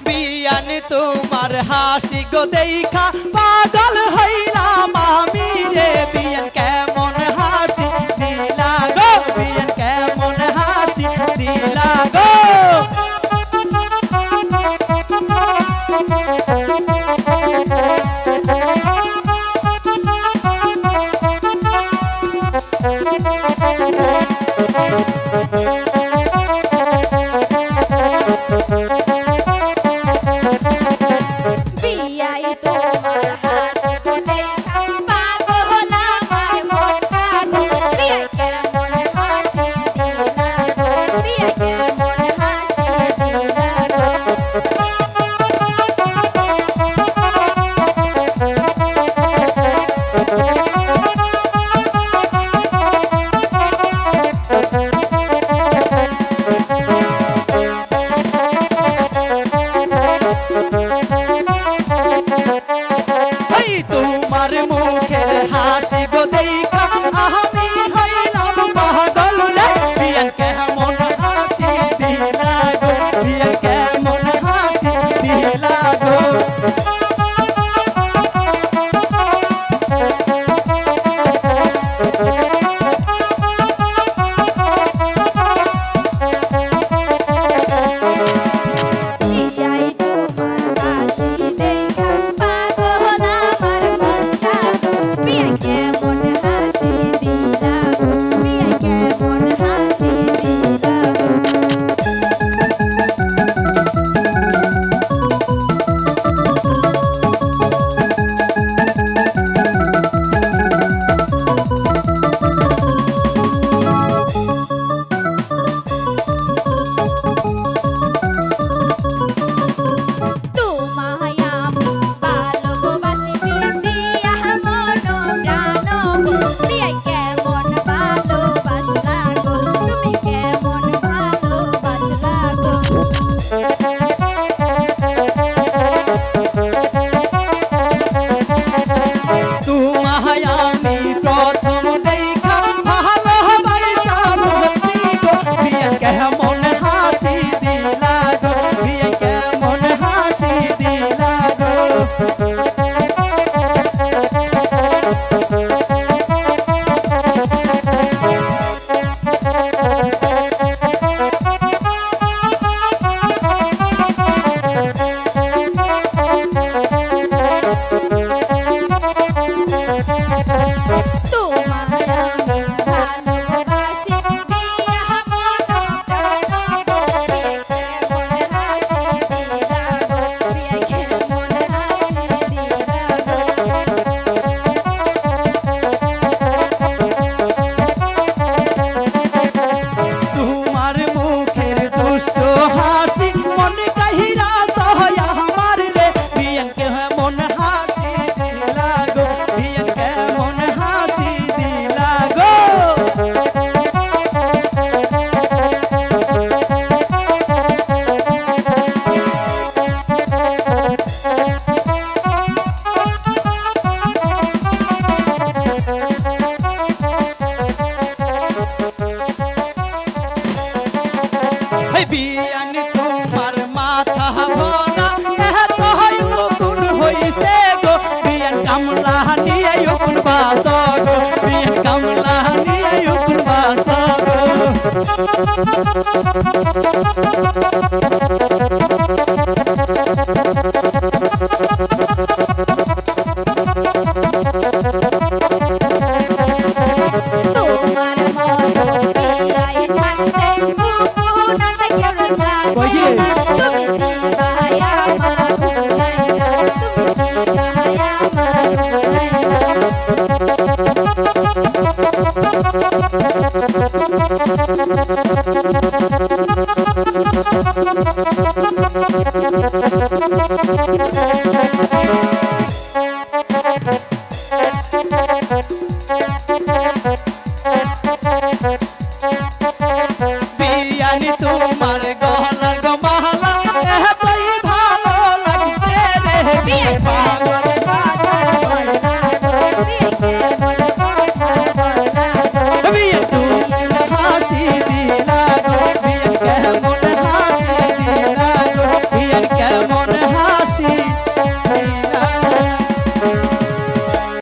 বিয়ানি তোমার হাসি গো দেখা পাগল হইলাম আমি রে বিয়ান কেমন হাসি দিলা গো বিয়ান কেমন হাসি দিলা গো তোমার মুখের হাসি গো দেখা আমি হইলাম পাগল রে বিয়ান কেমন হাসি দিলা গো বিয়ান কেমন হাসি দিলা গো বিয়ান তোমার মাথা ভরা এত নতুন হইছে গো বিয়ান কামলা নিয়ে কোন বাস গো বিয়ান কামলা নিয়ে কোন বাস তোমার মতো বিলাই থাকতে তুমি দিবায়া আমার ঘুরাইনা তুমি দিবায়া আমার ঘুরাইনা